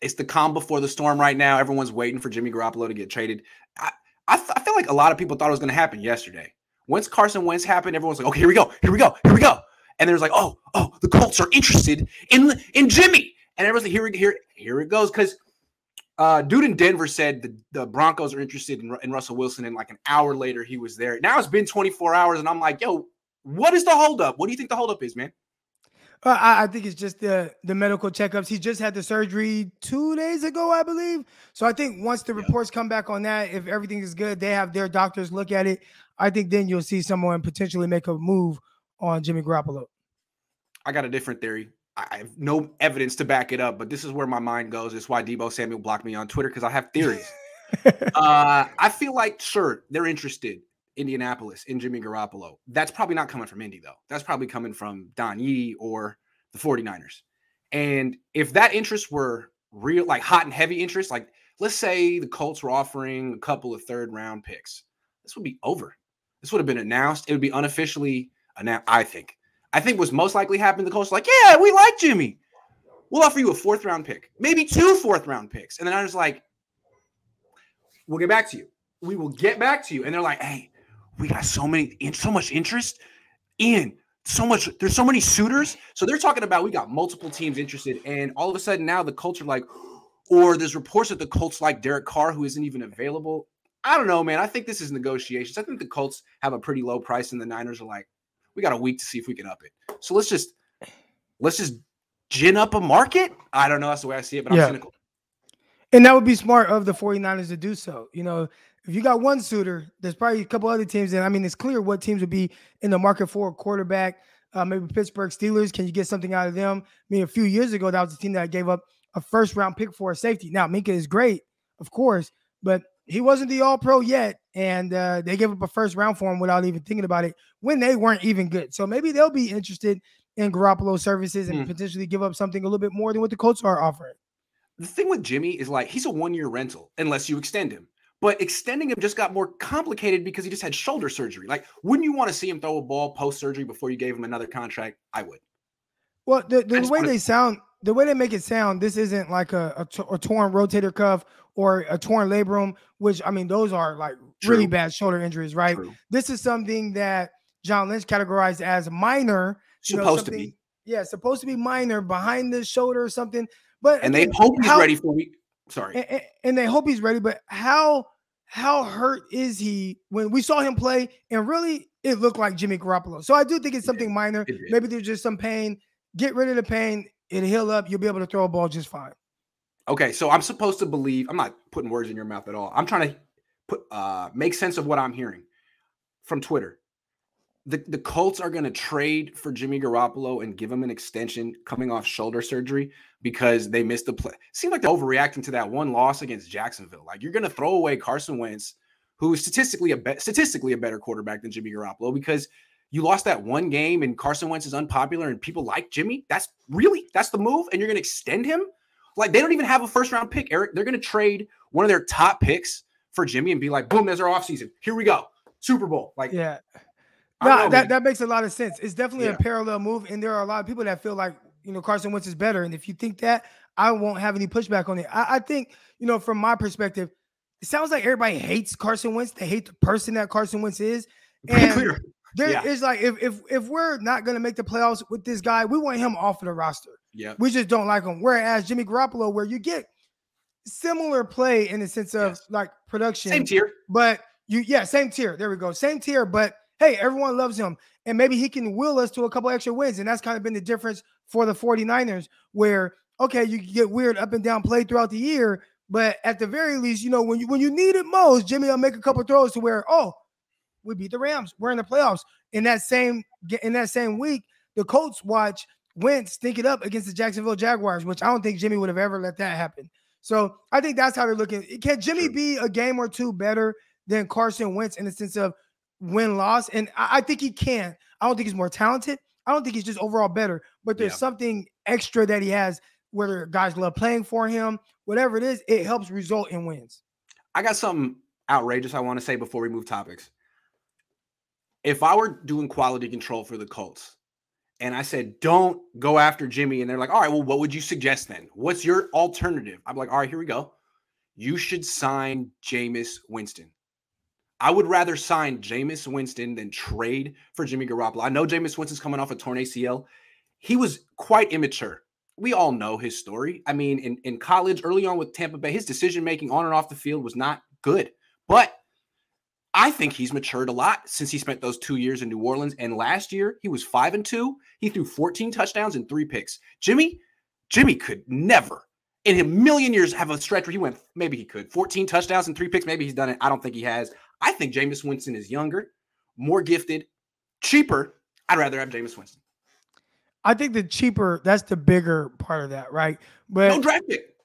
It's the calm before the storm right now. Everyone's waiting for Jimmy Garoppolo to get traded. I feel like a lot of people thought it was going to happen yesterday. Once Carson Wentz happened, everyone's like, okay, here we go. And there's like, oh, the Colts are interested in Jimmy. And everyone's like, here it goes. Because dude in Denver said the Broncos are interested in Russell Wilson, and like an hour later he was there. Now it's been 24 hours, and I'm like, yo, what is the holdup? What do you think the holdup is, man? I think it's just the medical checkups. He just had the surgery 2 days ago, I believe. So I think once the reports come back on that, if everything is good, they have their doctors look at it. I think then you'll see someone potentially make a move on Jimmy Garoppolo. I got a different theory. I have no evidence to back it up, but this is where my mind goes. It's why Deebo Samuel blocked me on Twitter, because I have theories. I feel like, sure, they're interested, Indianapolis, in Jimmy Garoppolo. That's probably not coming from Indy, though. That's probably coming from Don Yee or the 49ers. And if that interest were real, like hot and heavy interest, like let's say the Colts were offering a couple of third-round picks, this would be over. This would have been announced. It would be unofficially announced, I think. I think what's most likely happened, the Colts were like, yeah, we like Jimmy. We'll offer you a 4th-round pick, maybe 2 4th-round picks. And then I was like, we'll get back to you. We will get back to you. And they're like, hey, we got so much interest in there's so many suitors. So they're talking about we got multiple teams interested. And all of a sudden now the Colts are like, or there's reports that the Colts like Derek Carr, who isn't even available. I don't know, man. I think this is negotiations. I think the Colts have a pretty low price, and the Niners are like, we got a week to see if we can up it. So let's just gin up a market. I don't know. That's the way I see it, but I'm cynical. And that would be smart of the 49ers to do so. You know, if you got one suitor, there's probably a couple other teams. And I mean, it's clear what teams would be in the market for a quarterback. Maybe Pittsburgh Steelers. Can you get something out of them? I mean, a few years ago, that was a team that gave up a 1st-round pick for a safety. Now, Minka is great, of course, but he wasn't the all-pro yet. And they gave up a 1st round for him without even thinking about it when they weren't even good. So maybe they'll be interested in Garoppolo services and potentially give up something a little bit more than what the Colts are offering. The thing with Jimmy is like, he's a 1-year rental unless you extend him. But extending him just got more complicated because he just had shoulder surgery. Like, wouldn't you want to see him throw a ball post-surgery before you gave him another contract? I would. Well, the way they make it sound, this isn't like a torn rotator cuff or a torn labrum, which, I mean, those are like really bad shoulder injuries, right? True. This is something that John Lynch categorized as minor. Supposed to be. Yeah, supposed to be minor, behind the shoulder or something. But and they hope he's ready for a week. Sorry. And they hope he's ready, but how hurt is he when we saw him play and really it looked like Jimmy Garoppolo? So I do think it's something minor. Maybe there's just some pain. Get rid of the pain. It'll heal up. You'll be able to throw a ball just fine. Okay, so I'm supposed to believe, I'm not putting words in your mouth at all. I'm trying to make sense of what I'm hearing from Twitter. The Colts are going to trade for Jimmy Garoppolo and give him an extension coming off shoulder surgery because they missed the play. Seems like they're overreacting to that one loss against Jacksonville. Like, you're going to throw away Carson Wentz, who is statistically a better quarterback than Jimmy Garoppolo, because you lost that one game and Carson Wentz is unpopular and people like Jimmy. That's the move, and you're going to extend him? Like, they don't even have a 1st-round pick, Eric. They're going to trade one of their top picks for Jimmy and be like, boom, there's our offseason. Here we go. Super Bowl. Like, yeah. No, that makes a lot of sense. It's definitely a parallel move, and there are a lot of people that feel like, Carson Wentz is better. And if you think that, I won't have any pushback on it. I think, from my perspective, it sounds like everybody hates Carson Wentz. They hate the person that Carson Wentz is. And it's like, if we're not going to make the playoffs with this guy, we want him off of the roster. Yeah. We just don't like him. Whereas Jimmy Garoppolo, where you get similar play in the sense of like production. Same tier. But same tier. There we go. Same tier, but hey, everyone loves him, and maybe he can will us to a couple extra wins, and that's kind of been the difference for the 49ers, where, okay, you get weird up and down play throughout the year, but at the very least, when you need it most, Jimmy will make a couple throws to where, we beat the Rams, we're in the playoffs. In that same week, the Colts watch Wentz stink it up against the Jacksonville Jaguars, which I don't think Jimmy would have ever let that happen. So I think that's how they're looking. Can Jimmy be a game or two better than Carson Wentz in the sense of win-loss? And I think he can. I don't think he's more talented. I don't think he's just overall better, but there's something extra that he has, whether guys love playing for him, whatever it is, it helps result in wins. I got something outrageous I want to say before we move topics. If I were doing quality control for the Colts And I said, don't go after Jimmy. And they're like, all right, well, what would you suggest then? What's your alternative? I'm like, all right, here we go. You should sign Jameis Winston. I would rather sign Jameis Winston than trade for Jimmy Garoppolo. I know Jameis Winston's coming off a torn ACL. He was quite immature. We all know his story. I mean, in college, early on with Tampa Bay, his decision-making on and off the field was not good. But I think he's matured a lot since he spent those 2 years in New Orleans. And last year, he was 5-2. He threw 14 touchdowns and 3 picks. Jimmy could never in a million years have a stretch where he went, maybe he could, 14 touchdowns and 3 picks. Maybe he's done it. I don't think he has. I think Jameis Winston is younger, more gifted, cheaper. I'd rather have Jameis Winston. I think the cheaper, that's the bigger part of that, right? But no draft pick.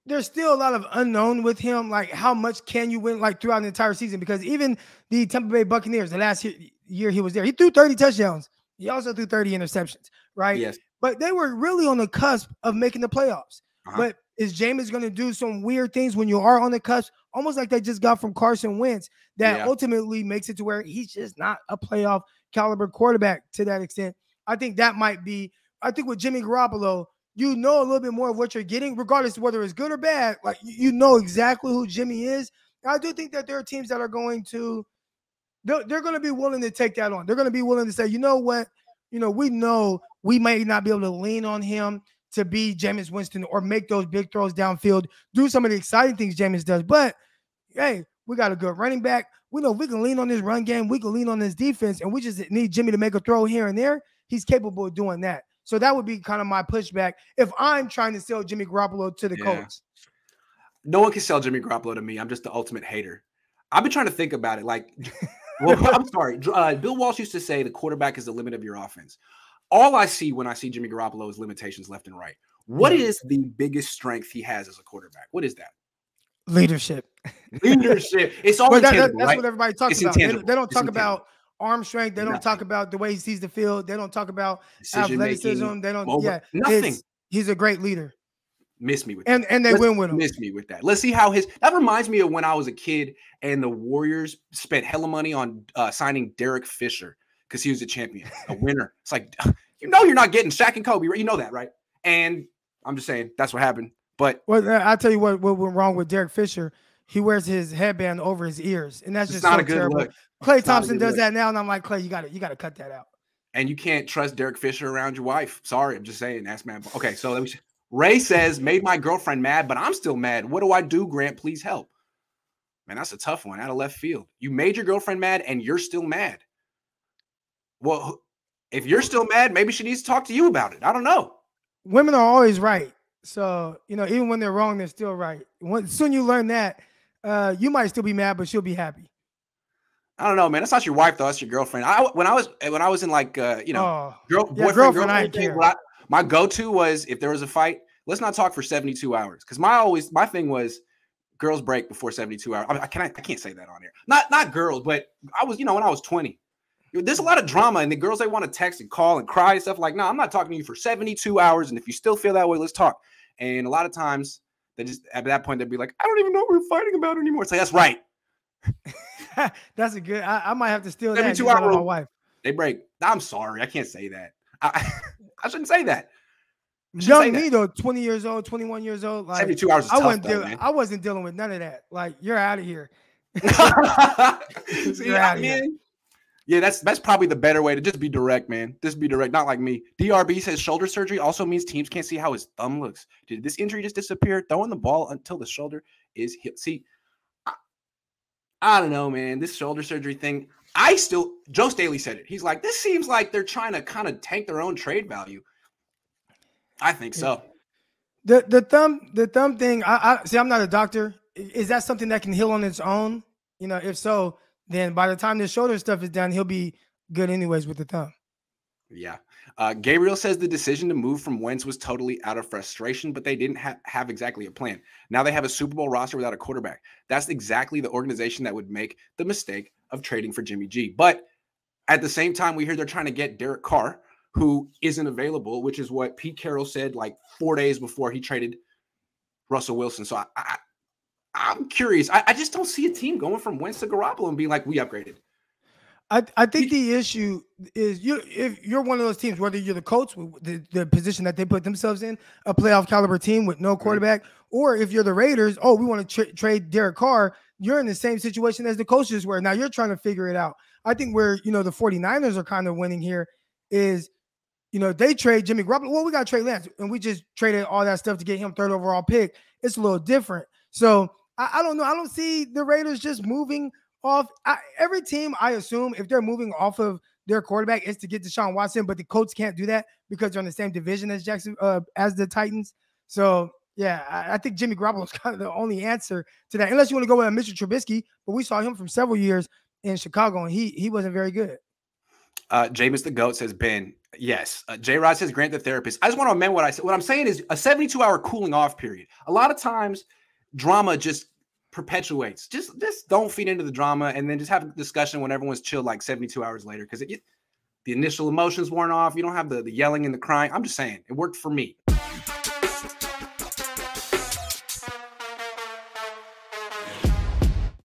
There's still a lot of unknown with him. Like, how much can you win, like, throughout the entire season? Because even the Tampa Bay Buccaneers, the last year he was there, he threw 30 touchdowns. He also threw 30 interceptions, right? Yes. But they were really on the cusp of making the playoffs. But is Jameis going to do some weird things when you are on the cusp, almost like they just got from Carson Wentz, that ultimately makes it to where he's just not a playoff caliber quarterback to that extent? I think that might be, I think with Jimmy Garoppolo, you know a little bit more of what you're getting, regardless of whether it's good or bad. Like, you know exactly who Jimmy is. I do think that there are teams that are going to, they're going to be willing to take that on. They're going to be willing to say, you know what, we know we may not be able to lean on him to be Jameis Winston or make those big throws downfield, do some of the exciting things Jameis does. But, hey, we got a good running back. We know we can lean on this run game. We can lean on this defense, and we just need Jimmy to make a throw here and there. He's capable of doing that. So that would be kind of my pushback if I'm trying to sell Jimmy Garoppolo to the Colts. No one can sell Jimmy Garoppolo to me. I'm just the ultimate hater. I've been trying to think about it. Like, well, I'm sorry. Bill Walsh used to say the quarterback is the limit of your offense. All I see when I see Jimmy Garoppolo is limitations left and right. What is the biggest strength he has as a quarterback? What is that? Leadership. Leadership. It's all intangible, that's right? what everybody talks about. They don't talk about arm strength. They don't talk about the way he sees the field. They don't talk about athleticism. They don't. Nothing. He's a great leader. Miss me with that. And they win with him. Miss me with that. Let's see how that reminds me of when I was a kid and the Warriors spent hella money on signing Derek Fisher because he was a champion, a winner. It's like, you're not getting Shaq and Kobe, right? You know that, right? And I'm just saying that's what happened. But I'll tell you what went wrong with Derek Fisher. He wears his headband over his ears, and that's just not so a good terrible. look. Klay Thompson does that now, and I'm like, Klay, you got to cut that out. And you can't trust Derek Fisher around your wife. Sorry, I'm just saying. That's man. Okay, so Ray says, made my girlfriend mad, but I'm still mad. What do I do, Grant? Please help. Man, that's a tough one out of left field. You made your girlfriend mad, and you're still mad. Well, if you're still mad, maybe she needs to talk to you about it. I don't know. Women are always right. So, even when they're wrong, they're still right. Soon you learn that, you might still be mad, but she'll be happy. I don't know, man. That's not your wife, though. That's your girlfriend. When I was in like, girlfriend, I care. My go-to was if there was a fight, let's not talk for 72 hours. Because my thing was girls break before 72 hours. I can't say that on here. Not girls, but I was, when I was 20. There's a lot of drama, and the girls, they want to text and call and cry and stuff like, no, I'm not talking to you for 72 hours. And if you still feel that way, let's talk. And a lot of times they just, at that point, they'd be like, I don't even know what we're fighting about anymore. It's like, that's right. That's a good, I might have to steal 72 that. hour My wife. They break. I'm sorry. I can't say that. I shouldn't say that. Young me, though, 20 years old, 21 years old. Like, 72 hours is tough, man. I wasn't dealing with none of that. Like, you're out of here. See, man. Yeah, that's probably the better way to just be direct, man. Just be direct, not like me. DRB says shoulder surgery also means teams can't see how his thumb looks. Did this injury just disappear? Throwing the ball until the shoulder is hit. See, I don't know, man. This shoulder surgery thing, Joe Staley said it. He's like, this seems like they're trying to kind of tank their own trade value. I think so. The thumb thing, I see, I'm not a doctor. Is that something that can heal on its own? If so, then by the time the shoulder stuff is done, he'll be good anyways with the thumb. Yeah. Gabriel says the decision to move from Wentz was totally out of frustration, but they didn't have exactly a plan. Now they have a Super Bowl roster without a quarterback. That's exactly the organization that would make the mistake of trading for Jimmy G. But at the same time, we hear they're trying to get Derek Carr, who isn't available, which is what Pete Carroll said like 4 days before he traded Russell Wilson. So I'm curious. I just don't see a team going from Wentz to Garoppolo and being like, we upgraded. I think the issue is if you're one of those teams, whether you're the Colts, the position that they put themselves in, a playoff caliber team with no quarterback, or if you're the Raiders, we want to trade Derek Carr, you're in the same situation as the coaches were. Now you're trying to figure it out. I think where, the 49ers are kind of winning here is, they trade Jimmy Garoppolo. Well, we got Trey Lance, and we just traded all that stuff to get him 3rd overall pick. It's a little different. So I don't know. I don't see the Raiders just moving off. Every team, I assume, if they're moving off of their quarterback, is to get Deshaun Watson, but the Colts can't do that because they're in the same division as as the Titans. So, yeah, I think Jimmy Garoppolo is kind of the only answer to that, unless you want to go with Mr. Trubisky, but we saw him from several years in Chicago, and he wasn't very good. Jameis the GOAT says, Ben, yes. J-Rod says, Grant the therapist. I just want to amend what I said. What I'm saying is a 72-hour cooling off period. A lot of times, drama just perpetuates. Just don't feed into the drama, and then just have a discussion when everyone's chilled like 72 hours later, because the initial emotions worn off. You don't have the yelling and the crying. I'm just saying, it worked for me.